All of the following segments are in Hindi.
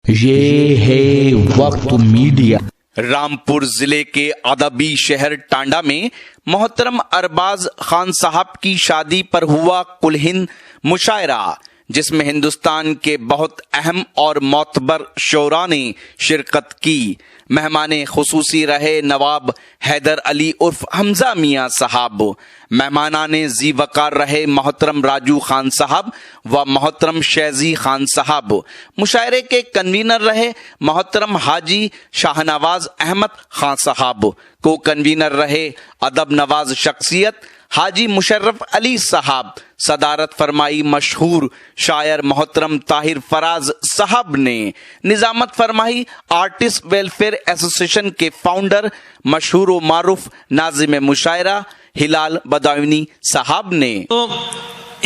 ये है वक्त मीडिया। रामपुर जिले के अदबी शहर टांडा में मोहतरम अरबाज खान साहब की शादी पर हुआ कुल हिंद मुशायरा, जिसमें हिंदुस्तान के बहुत अहम और मोतबर शोरा ने शिरकत की। मेहमाने खुसूसी रहे नवाब हैदर अली उर्फ हमजा मियाँ साहब। मेहमानाने जी वकार रहे मोहतरम राजू खान साहब व मोहतरम शैजी खान साहब। मुशायरे के कन्वीनर रहे मोहतरम हाजी शाहनवाज अहमद खान साहब। को कन्वीनर रहे अदब नवाज शख्सियत हाजी मुशर्रफ अली साहब। सदारत फरमाई मशहूर शायर मोहतरम ताहिर फराज साहब ने। निजामत फरमाई आर्टिस्ट वेलफेयर एसोसिएशन के फाउंडर मशहूर व मारूफ नाजिम मुशायरा हिलाल बदायूनी साहब ने। तो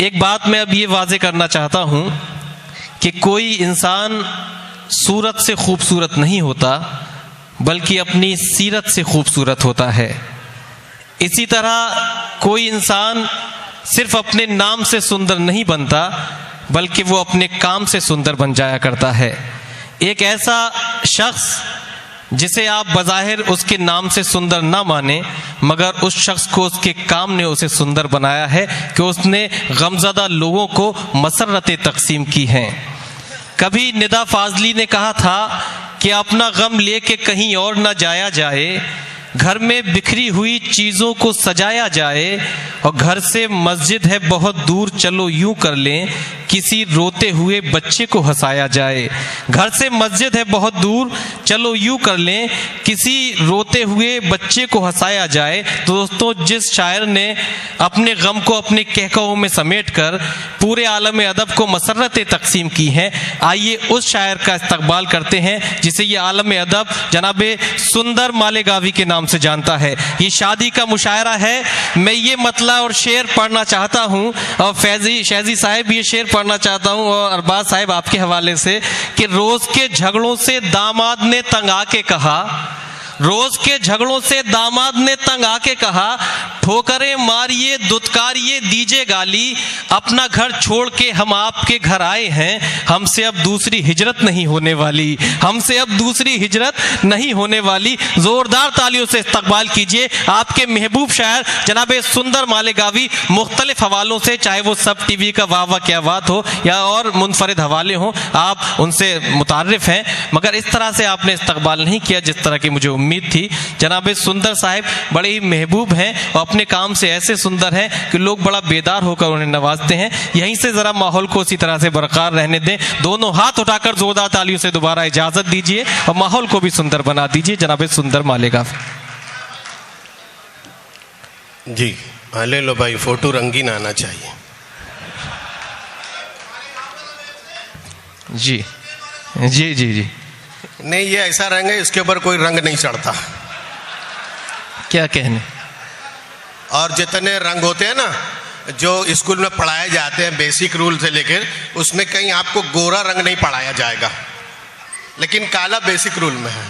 एक बात मैं अब ये वाजे करना चाहता हूं कि कोई इंसान सूरत से खूबसूरत नहीं होता, बल्कि अपनी सीरत से खूबसूरत होता है। इसी तरह कोई इंसान सिर्फ अपने नाम से सुंदर नहीं बनता, बल्कि वो अपने काम से सुंदर बन जाया करता है। एक ऐसा शख्स जिसे आप बज़ाहिर उसके नाम से सुंदर ना माने, मगर उस शख्स को उसके काम ने उसे सुंदर बनाया है कि उसने गमज़दा लोगों को मसरतें तकसीम की हैं। कभी निदा फाजली ने कहा था कि अपना गम लेके कहीं और ना जाया जाए, घर में बिखरी हुई चीज़ों को सजाया जाए, और घर से मस्जिद है बहुत दूर चलो यूं कर लें, किसी रोते हुए बच्चे को हंसाया जाए। घर से मस्जिद है बहुत दूर चलो यूं कर लें, किसी रोते हुए बच्चे को हंसाया जाए। तो दोस्तों, जिस शायर ने अपने गम को अपने कहकहों में समेटकर पूरे आलम अदब को मसरतें तकसीम की हैं, आइए उस शायर का इस्तकबाल करते हैं जिसे ये आलम अदब जनाबे सुंदर मालेगावी के नाम से जानता है। ये शादी का मुशायरा है। मैं ये मतला और शेर पढ़ना चाहता हूँ, और शैजी साहब ये शेर पढ़ना चाहता हूँ, और अरबाज साहब आपके हवाले से, कि रोज के झगड़ों से दामाद ने तंग आके कहा, रोज के झगड़ों से दामाद ने तंग आके कहा, ठोकरें मारिए दुत्कारिए दीजिए गाली, अपना घर छोड़ के हम आपके घर आए हैं, हमसे अब दूसरी हिजरत नहीं होने वाली, हमसे अब दूसरी हिजरत नहीं होने वाली। जोरदार तालियों से इस्तकबाल कीजिए आपके महबूब शायर जनाबे सुंदर मालेगावी। मुख्तलिफ हवालों से, चाहे वो सब टीवी का वाह वाह क्या बात हो या और मुनफरिद हवाले हों, आप उनसे मुतारिफ हैं, मगर इस तरह से आपने इस्तकबाल नहीं किया जिस तरह की मुझे उम्मीद थी। जनाबे सुंदर साहब बड़े ही महबूब हैं और अपने काम से ऐसे सुंदर हैं कि लोग बड़ा बेदार होकर उन्हें नवाजते हैं। यहीं से जरा माहौल को उसी तरह से बरकरार रहने दें। दोनों हाथ उठाकर जोरदार तालियों से दोबारा इजाजत दीजिए और माहौल को भी सुंदर बना दीजिए। जनाबे सुंदर मालेगा जी, ले लो भाई, फोटो रंगीन आना चाहिए। जी जी जी जी नहीं, ये ऐसा रंग है इसके ऊपर कोई रंग नहीं चढ़ता। क्या कहने। और जितने रंग होते हैं ना जो स्कूल में पढ़ाए जाते हैं बेसिक रूल से लेकर, उसमें कहीं आपको गोरा रंग नहीं पढ़ाया जाएगा, लेकिन काला बेसिक रूल में है।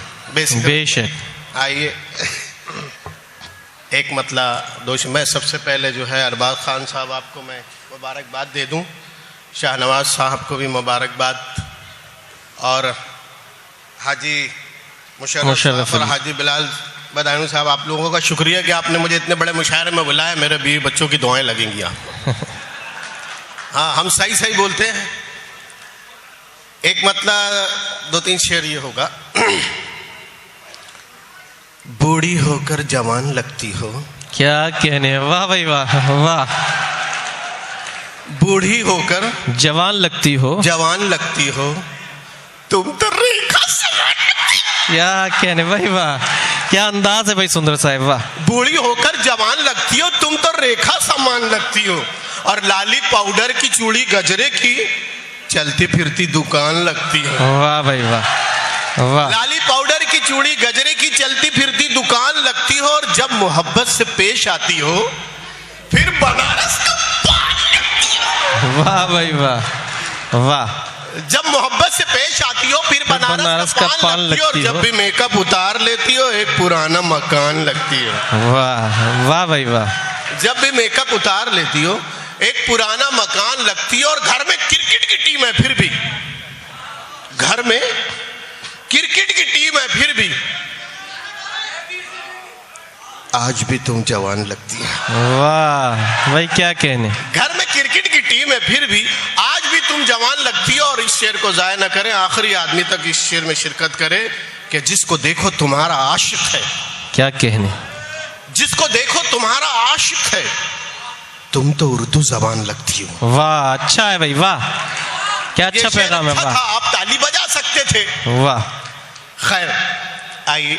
बेशक। आइए एक मतलब दोस्त, मैं सबसे पहले जो है अरबाज खान साहब आपको मैं मुबारकबाद दे दूं, शाहनवाज साहब को भी मुबारकबाद, और हाजी मुशर्रफ और हाजी बिलाल बदायूनी साहब, आप लोगों का शुक्रिया कि आपने मुझे इतने बड़े मुशायरे में बुलाया। मेरे बीवी बच्चों की दुआएं लगेंगी आपको। हाँ, हम सही सही बोलते हैं। एक मतलब 2-3 शेर ये होगा। बूढ़ी होकर जवान लगती हो। क्या कहने, वाह भाई वाह वाह। बूढ़ी होकर जवान लगती हो, जवान लगती हो, तुम तो रेखा समान। क्या कहने भाई वाह, क्या अंदाज है भाई सुंदर साहब, वाह। बूढ़ी होकर जवान लगती हो, तुम तो रेखा समान लगती हो, और लाली पाउडर की चूड़ी गजरे की चलती फिरती दुकान लगती हो। वाह भाई वाह वाह। लाली पाउडर की चूड़ी गजरे की चलती फिरती दुकान लगती हो, और जब मोहब्बत से पेश आती हो फिर बनारस का पान लगती हो। वाह भाई वाह वाह। जब मोहब्बत से पेश आती हो फिर बनारस का पान लगती हो, और जब भी मेकअप उतार लेती हो एक पुराना मकान लगती हो। वाह वाह भाई वाह। जब भी मेकअप उतार लेती हो एक पुराना मकान लगती हो, और घर में क्रिकेट की टीम है फिर भी घर में आज भी तुम जवान लगती है। वाह भाई, क्या कहने। घर में क्रिकेट की टीम है, फिर भी आज भी तुम जवान लगती हो। और इस शेर को जाया न करें, आखिरी आदमी तक इस शेर में शिरकत करे कि जिसको देखो तुम्हारा आशिक है। क्या कहने। जिसको देखो तुम्हारा आशिक है, तुम तो उर्दू जबान लगती हो। वाह, अच्छा है भाई, वाह, क्या अच्छा पैगाम है। वाह, आप ताली बजा सकते थे। वाह। खैर, आइए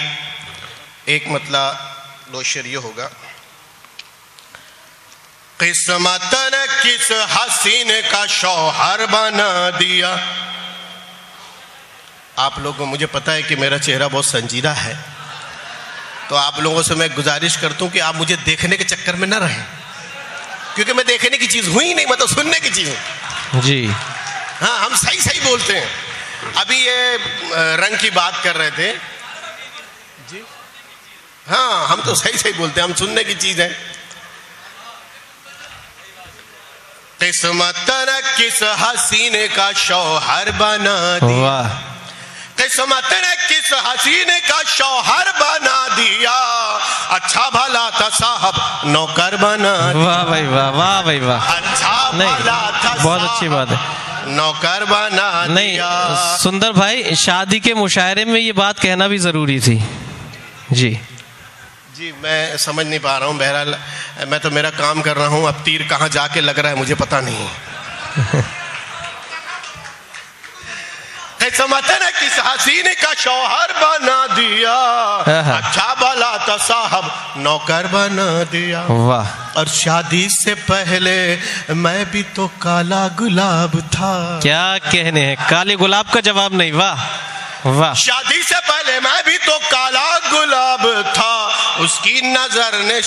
एक मतलब दो शेर ये होगा। किस्मत ने किस हसीन का शौहर बना दिया। आप लोगों को, मुझे पता है कि मेरा चेहरा बहुत संजीदा है, तो आप लोगों से मैं गुजारिश करता हूं कि आप मुझे देखने के चक्कर में न रहें, क्योंकि मैं देखने की चीज हुई नहीं, मैं तो सुनने की चीज हूं जी। हाँ, हम सही सही बोलते हैं। अभी ये रंग की बात कर रहे थे जी। हाँ, हम तो सही सही बोलते हैं, हम सुनने की चीज है। किस्मत ने किस हसीने का शौहर बना दिया। किस्मत ने किस हसीने का शौहर बना दिया। अच्छा भला था साहब नौकर बना दिया। वाह भाई वाह, वाह भाई वाह। अच्छा भला था, बहुत अच्छी बात है। नौकर बना दिया। नहीं सुंदर भाई, शादी के मुशायरे में ये बात कहना भी जरूरी थी जी। जी, मैं समझ नहीं पा रहा हूँ। बहरहाल मैं तो मेरा काम कर रहा हूँ, अब तीर कहाँ जाके लग रहा है मुझे पता नहीं। किस्मत ने किस हसीने का शौहर बना दिया। अच्छा भला था साहब नौकर बना दिया। वाह। और शादी से पहले मैं भी तो काला गुलाब था। क्या कहने हैं, काले गुलाब का जवाब नहीं। वाह वाह। शादी से पहले मैं भी तो काला गुलाब था। उसकी नजर ने,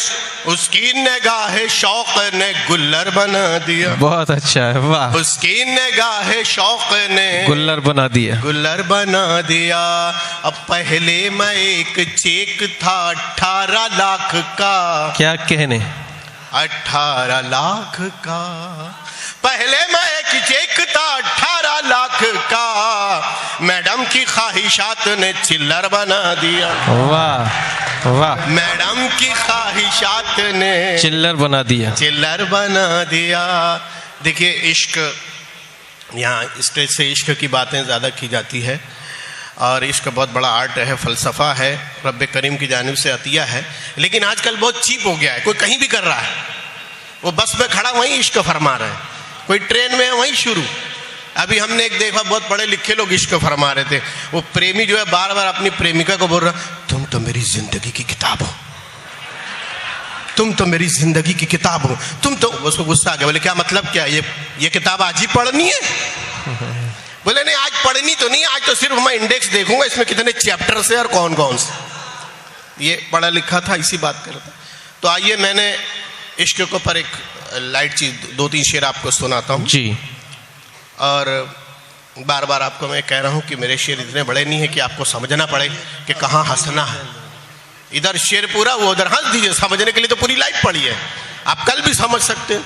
उसकी निगाह शौक ने गुल्लर बना दिया। बहुत अच्छा है, वाह। उसकी निगाह शौक ने गुल्लर बना दिया। गुल्लर बना दिया। अब पहले मैं एक चेक था 18 लाख का। क्या कहने। 18 लाख का। पहले मैं एक चेक था 18 लाख का। मैडम की ख्वाहिशात ने चिल्लर बना दिया। वाह वाह। मैडम की ख्वाहिशात ने चिल्लर बना दिया। चिल्लर बना दिया। देखिए, इश्क, यहाँ स्टेज से इश्क की बातें ज़्यादा की जाती है, और इश्क बहुत बड़ा आर्ट है, फ़लसफ़ा है, रब करीम की जानिब से अतिया है। लेकिन आजकल बहुत चीप हो गया है, कोई कहीं भी कर रहा है। वो बस में खड़ा वहीं इश्क फरमा रहे हैं, कोई ट्रेन में है वहीं शुरू। अभी हमने एक देखा, बहुत पढ़े लिखे लोग इश्क फरमा रहे थे। वो प्रेमी जो है बार बार अपनी प्रेमिका को बोल रहा, तुम तो मेरी जिंदगी की किताब हो, तुम तो मेरी जिंदगी की किताब हो, तुम तो। उसको गुस्सा आ गया, बोले क्या मतलब, क्या ये किताब आज ही पढ़नी है? बोले नहीं, आज पढ़नी तो नहीं, आज तो सिर्फ मैं इंडेक्स देखूंगा इसमें कितने चैप्टर्स है और कौन कौन से। ये पढ़ा लिखा था, इसी बात कर रहा था। तो आइए, मैंने इश्क के ऊपर एक लाइट चीज 2-3 शेर आपको सुनाता हूँ जी। और बार बार आपको मैं कह रहा हूँ कि मेरे शेर इतने बड़े नहीं है कि आपको समझना पड़े कि कहाँ हंसना है। इधर शेर पूरा, वो उधर हंस दीजिए। समझने के लिए तो पूरी लाइट पड़ी है, आप कल भी समझ सकते हैं।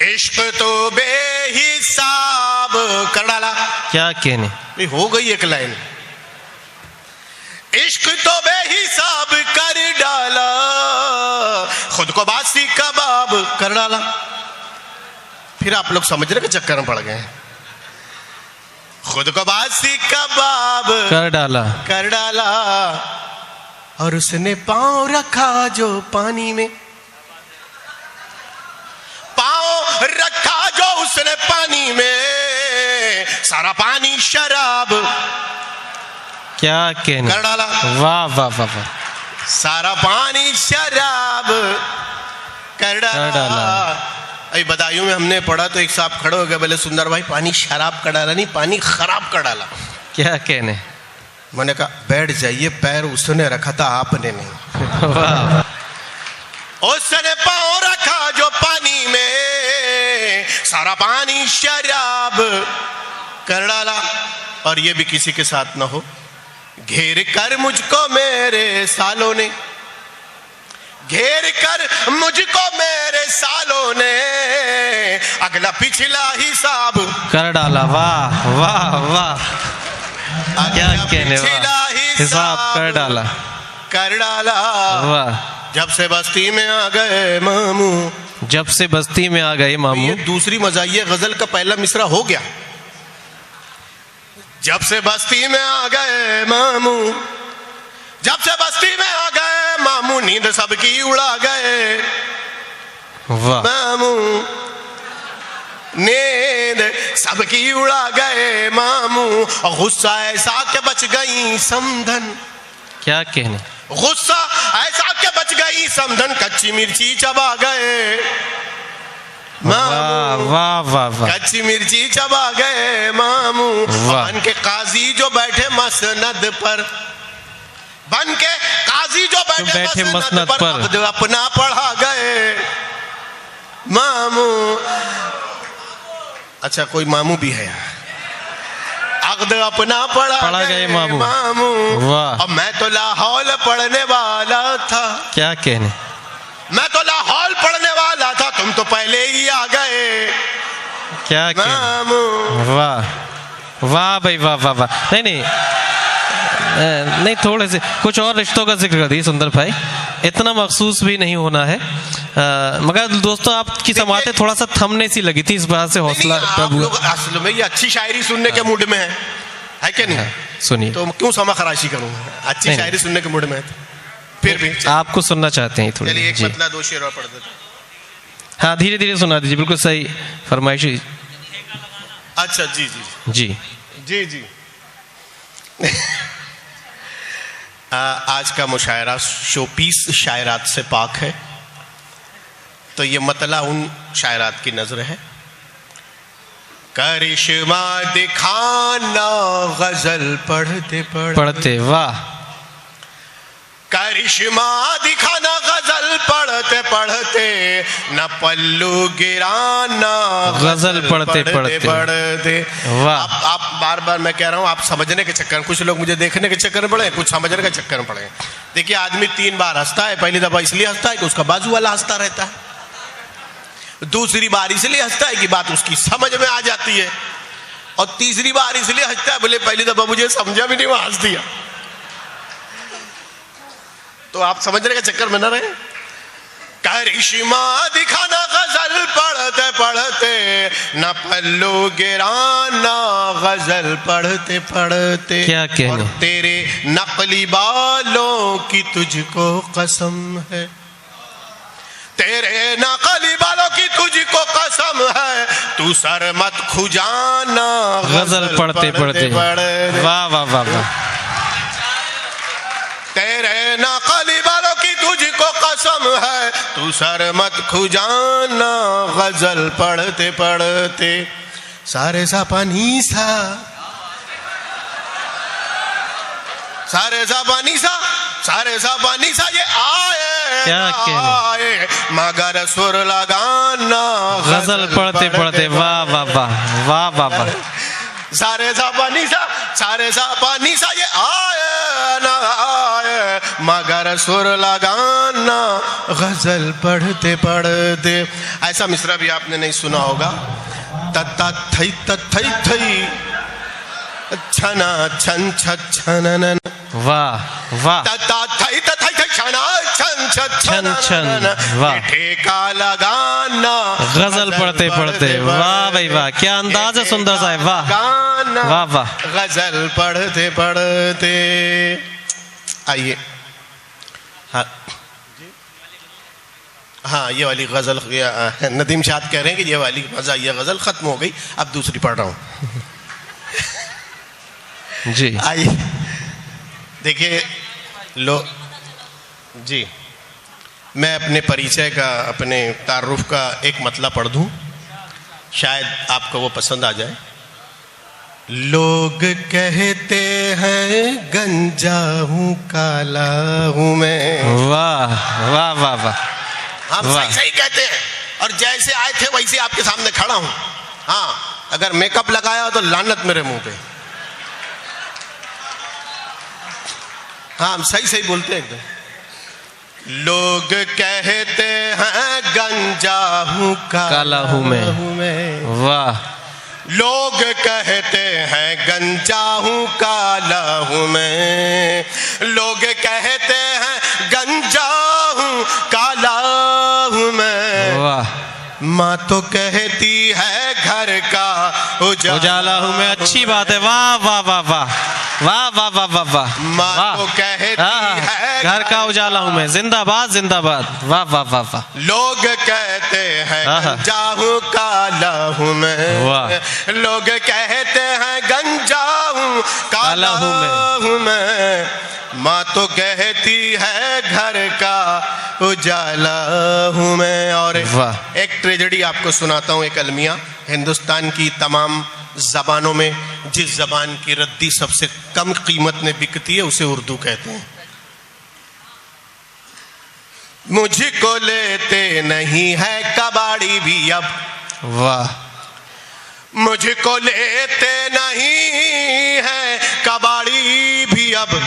इश्क तो बेहिसाब कर डाला। क्या कहने। हो गई एक लाइन। इश्क तो बेहिसाब कर डाला, खुद को बासी कबाब कर डाला। फिर आप लोग समझने के चक्कर में पड़ गए। खुद को बासी कबाब कर डाला, कर डाला। और उसने पांव रखा जो पानी में, पांव रखा जो उसने पानी में, सारा पानी शराब क्या कहने। कर डाला। वाह वाह वाह वाह। सारा पानी शराब कर डाला। अभी बदायूं में हमने पढ़ा तो एक साहब खड़े हो गए, बोले सुंदर भाई पानी शराब कर डाला नहीं, पानी खराब कर डाला। क्या कहने। मैंने कहा बैठ जाइए, पैर उसने रखा था आपने नहीं। वाह। उसने पांव रखा जो पानी में, सारा पानी शराब कर डाला। और ये भी किसी के साथ ना हो। घेर कर मुझको मेरे सालों ने, घेर कर मुझको मेरे सालों ने, अगला पिछला हिसाब कर डाला। वाह वाह वाह। क्या कहने। पिछला हिसाब कर डाला, कर डाला। वाह। जब से बस्ती में आ गए मामू, जब से बस्ती में आ गए मामू। ये दूसरी मजाइया गजल का पहला मिसरा हो गया। जब से बस्ती में आ गए मामू, जब से बस्ती में आ गए मामू, नींद सबकी उड़ा गए। वाह। मामू नींद सबकी उड़ा गए मामू, और गुस्सा ऐसा के बच गई समधन। क्या कहने। गुस्सा ऐसा के बच गई समधन, कच्ची मिर्ची चबा गए वाह वाह वाह वाह। कच्ची मिर्ची चबा गए मामू। बन के काजी जो बैठे मसनद पर, बन के काजी जो बैठे मसनद पर, अक़्द अपना पढ़ा गए मामू। अच्छा कोई मामू भी है, अक़्द अपना पढ़ा गए मामू। वाह। अब मैं तो लाहौल पढ़ने वाला था। क्या कहने। मैं तो लाहौल पढ़ने वाला था, तुम तो पहले ही आ गए क्या मामू। वाह वाह भाई वाह वाह वाह। नहीं नहीं नहीं, थोड़े से कुछ और रिश्तों का जिक्र कर दिए सुंदर भाई, इतना मखसूस भी नहीं होना है। मगर दोस्तों आपकी समातें थोड़ा सा थमने सी लगी थी, इस बात से हौसला प्रभु। असल में ये अच्छी शायरी सुनने के मूड में है कि नहीं? सुनिए। तो क्यों समा खराशी करूंगा, अच्छी शायरी सुनने के मूड में है। फिर भी आपको सुनना चाहते हैं थोड़ी। चलिए एक मतलब दो शेर और पढ़ देते। हाँ धीरे धीरे सुना दीजिए, बिल्कुल सही फरमाइश। अच्छा जी जी जी जी जी। आज का मुशायरा शोपीस शायरात से पाक है, तो ये मतला उन शायरात की नजर है। करिश्मा दिखाना गजल पढ़ते पढ़ते। वाह। करिश्मा दिखाना गजल पढ़ते पढ़ते, न पल्लू गिराना गजल पढ़ते पढ़ते। वाह। आप बार बार मैं कह रहा हूँ, आप समझने के चक्कर, कुछ लोग मुझे देखने के चक्कर में पड़े, कुछ समझने के चक्कर में पड़े। देखिए आदमी 3 बार हंसता है, पहली दफा इसलिए हंसता है कि उसका बाजू वाला हंसता रहता है, दूसरी बार इसलिए हंसता है कि बात उसकी समझ में आ जाती है, और तीसरी बार इसलिए हंसता है बोले पहली दफा मुझे समझा भी नहीं, वो हंस दिया। तो आप समझने के चक्कर में न रहे। करिश्मा दिखाना गजल पढ़ते पढ़ते, न पल्लू गिराना गजल पढ़ते पढ़ते। क्या कहने। और तेरे नकली बालों की तुझको कसम है, तेरे नकली बालों की तुझको कसम है, तू सर मत खुजाना गजल पढ़ते पढ़ते। वाह वाह वाह वाह। तेरे नकली बालों की तुझको कसम है, तू सर मत खुजाना गजल पढ़ते पढ़ते। सारे सा पानी सा, सारे सा पानी सा, सारे सा पानी सा, ये आए मगर सुर लगाना गजल पढ़ते पढ़ते। वाह वाह वाह वाह वाह वाह। सारे सा पानी सा, सारे सा पानी सा, ये आए ना आए मगर सुर लगाना गजल पढ़ते पढ़ते। ऐसा मिसरा भी आपने नहीं सुना होगा। तत्ता थई तत्थई थई छना छन छन। वाह वाह। तत्ता थई तत्थई थई छना छन छन छन। वाह। ठेका लगाना गजल पढ़ते पढ़ते। वाह भाई वाह, क्या अंदाज है सुंदर साहब। वाह वाह वाह। गजल पढ़ते पढ़ते। आइए हाँ ये वाली गजल, नदीम शाद कह रहे हैं कि ये वाली मजा, ये गजल खत्म हो गई, अब दूसरी पढ़ रहा हूं। जी आइए देखिए लो जी, मैं अपने परिचय का, अपने तारुफ का एक मतला पढ़ दूं, शायद आपको वो पसंद आ जाए। लोग कहते हैं गंजा हूं काला हूं मैं। वाह वाह वाह वाह। हम सही सही कहते हैं, और जैसे आए थे वैसे आपके सामने खड़ा हूं। हाँ अगर मेकअप लगाया हो तो लानत मेरे मुंह पे। हाँ हम सही सही बोलते हैं एकदम। लोग कहते हैं गंजा हूं काला हूं मैं। वाह। लोग कहते हैं गंजा हूं काला हूं मैं। लोग कहते हैं गंजा हूँ काला हूँ मैं। वाह, माँ तो कहती है घर का उजाला हूँ मैं। अच्छी बात है, वाह वाह वाह वाह वाह वाह वाह वाह वाह। माँ तो कहती है घर का उजाला हूँ मैं। जिंदाबाद जिंदाबाद, वाह वाह वाह वाह। लोग कहते हैं गंजा हूँ काला हूँ मैं। वाह। लोग कहते हैं गंजा हूँ काला हूँ मैं। माँ तो कहती है घर का उजाला हूँ मैं। और वाह। एक ट्रेजेडी आपको सुनाता हूँ, एक अलमिया। हिंदुस्तान की तमाम जबानों में जिस जबान की रद्दी सबसे कम कीमत में बिकती है उसे उर्दू कहते हैं। मुझको लेते नहीं है कबाड़ी भी अब। वाह। मुझको लेते नहीं है कबाड़ी भी अब,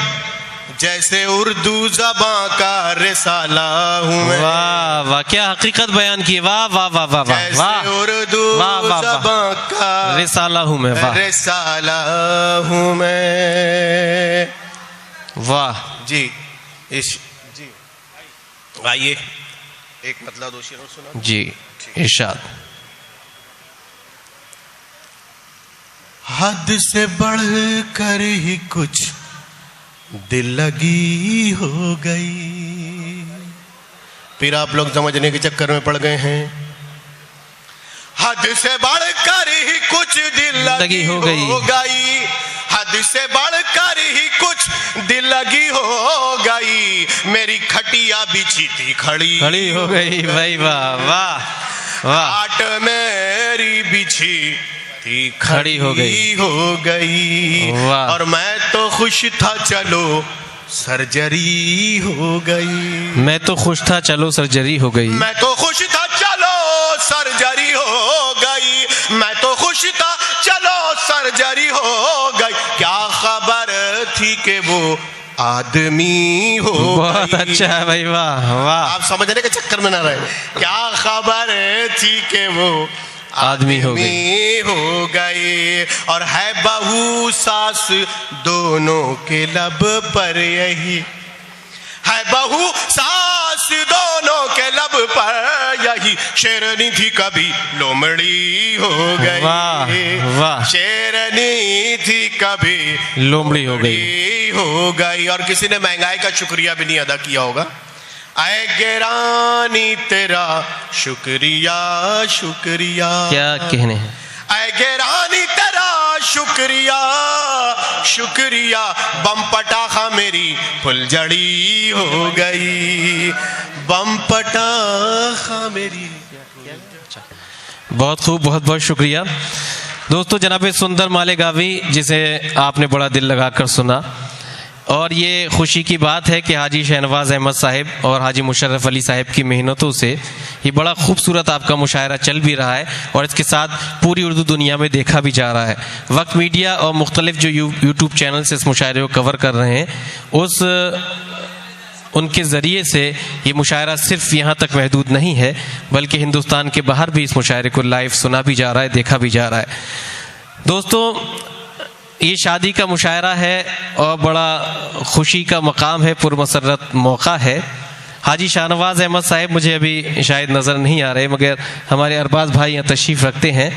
जैसे उर्दू जबां का रिसाला हूँ मैं। वाह वाह, क्या हकीकत बयान की। वाह वाह वाह वाह वाह वाह। उर्दू जबां का रिसाला हूँ मैं। वाह, रिसाला हूँ मैं। वाह जी जी आइए एक मतलब दो शेरों सुना जी, इरशाद। हद से बढ़कर ही कुछ दिल लगी हो गई। फिर आप लोग समझने के चक्कर में पड़ गए हैं। हद से बढ़कर ही कुछ दिल लगी हो गई। हद से बढ़कर ही कुछ दिल लगी हो गई। मेरी खटिया बिछी थी खड़ी हो गई। भाई वाह वाह वाह। आट मेरी बिछी थी खड़ी हो गई। वाह। और मैं तो खुश था चलो सर्जरी हो गई। मैं तो खुश था चलो सर्जरी हो गई। मैं तो खुश था चलो सर्जरी हो गई। मैं तो खुश था चलो सर्जरी हो गई। क्या खबर थी कि वो आदमी हो। बहुत अच्छा है भाई, वाह वाह। आप समझने के चक्कर में ना रहे। क्या खबर थी कि वो आदमी हो गई। और है बहू सास दोनों के लब पर यही। है बहू सास दोनों के लब पर यही। शेरनी थी कभी लोमड़ी हो गई। वाह वाह। शेरनी थी कभी लोमड़ी हो गई। और किसी ने महंगाई का शुक्रिया भी नहीं अदा किया होगा। आए गिरानी तेरा शुक्रिया शुक्रिया। क्या कहने हैं। आए गिरानी तेरा शुक्रिया शुक्रिया। बम पटाखा मेरी फुलझड़ी हो गई। बम पटाखा मेरी। बहुत खूब, बहुत बहुत शुक्रिया दोस्तों। जनाब सुंदर मालेगावी जिसे आपने बड़ा दिल लगाकर सुना, और ये खुशी की बात है कि हाजी शहनवाज अहमद साहिब और हाजी मुशर्रफ अली साहिब की मेहनतों से ये बड़ा खूबसूरत आपका मुशायरा चल भी रहा है और इसके साथ पूरी उर्दू दुनिया में देखा भी जा रहा है। वक्त मीडिया और मुख्तलिफ जो यूट्यूब चैनल से इस मुशायरे को कवर कर रहे हैं उनके ज़रिए से ये मुशायरा सिर्फ यहाँ तक महदूद नहीं है, बल्कि हिंदुस्तान के बाहर भी इस मुशायरे को लाइव सुना भी जा रहा है, देखा भी जा रहा है। दोस्तों, ये शादी का मुशायरा है और बड़ा खुशी का मकाम है, पुरमसरत मौका है। हाजी शाहनवाज अहमद साहब मुझे अभी शायद नज़र नहीं आ रहे, मगर हमारे अरबाज भाई यहाँ तशरीफ़ रखते हैं।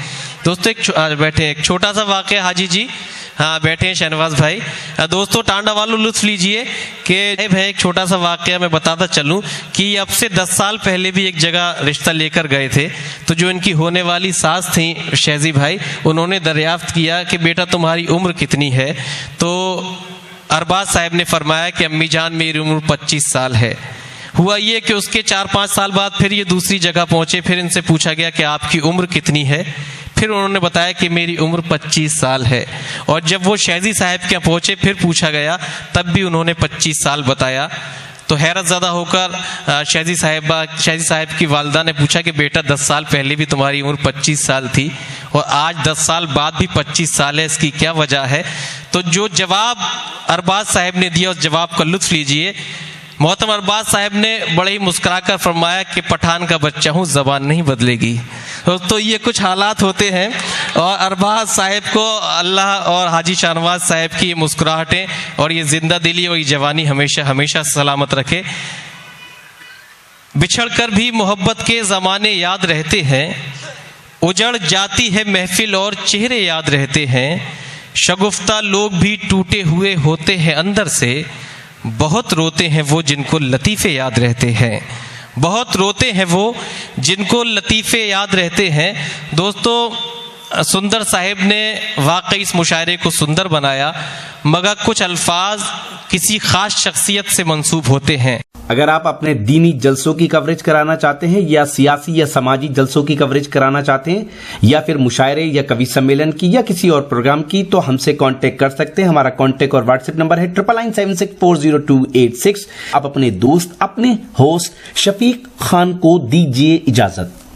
दोस्तों बैठे, एक छोटा सा वाक़या। हाजी जी हाँ बैठे हैं शहनवाज भाई। दोस्तों टांडा वालों लुत्फ़ लीजिए कि एक छोटा सा वाक़या मैं बताता चलूँ कि अब से 10 साल पहले भी एक जगह रिश्ता लेकर गए थे, तो जो इनकी होने वाली सास थी शहजी भाई, उन्होंने दरियाफ्त किया कि बेटा तुम्हारी उम्र कितनी है, तो अरबाज साहब ने फरमाया कि अम्मी जान मेरी उम्र 25 साल है। हुआ ये कि उसके 4-5 साल बाद फिर ये दूसरी जगह पहुंचे, फिर इनसे पूछा गया कि आपकी उम्र कितनी है, फिर उन्होंने बताया कि मेरी उम्र 25 साल है। और जब वो शहजी साहब के यहाँ पहुंचे फिर पूछा गया, तब भी उन्होंने 25 साल बताया। तो हैरत ज़्यादा होकर शहजी साहब की वालदा ने पूछा कि बेटा 10 साल पहले भी तुम्हारी उम्र 25 साल थी और आज 10 साल बाद भी 25 साल है, इसकी क्या वजह है? तो जो जवाब अरबाज साहब ने दिया उस जवाब का लुत्फ़ लीजिए। मोहतरम अरबाज साहब ने बड़े ही मुस्कुराकर फरमाया कि पठान का बच्चा हूँ, ज़बान नहीं बदलेगी। तो ये कुछ हालात होते हैं और अरबाज साहब को अल्लाह और हाजी शाहनवाज साहब की मुस्कुराहटें और ये जिंदा दिली और ये जवानी हमेशा हमेशा सलामत रखे। बिछड़कर भी मोहब्बत के ज़माने याद रहते हैं, उजड़ जाती है महफिल और चेहरे याद रहते हैं। शगुफ्ता लोग भी टूटे हुए होते हैं अंदर से, बहुत रोते हैं वो जिनको लतीफ़े याद रहते हैं। बहुत रोते हैं वो जिनको लतीफ़े याद रहते हैं। दोस्तों, सुंदर साहिब ने वाकई इस मुशायरे को सुंदर बनाया, मगर कुछ अल्फाज किसी ख़ास शख्सियत से मंसूब होते हैं। अगर आप अपने दीनी जलसों की कवरेज कराना चाहते हैं या सियासी या समाजी जलसों की कवरेज कराना चाहते हैं या फिर मुशायरे या कवि सम्मेलन की या किसी और प्रोग्राम की, तो हमसे कांटेक्ट कर सकते हैं। हमारा कांटेक्ट और व्हाट्सएप नंबर है 9976400286। आप अपने दोस्त, अपने होस्ट शफीक खान को दीजिए इजाजत।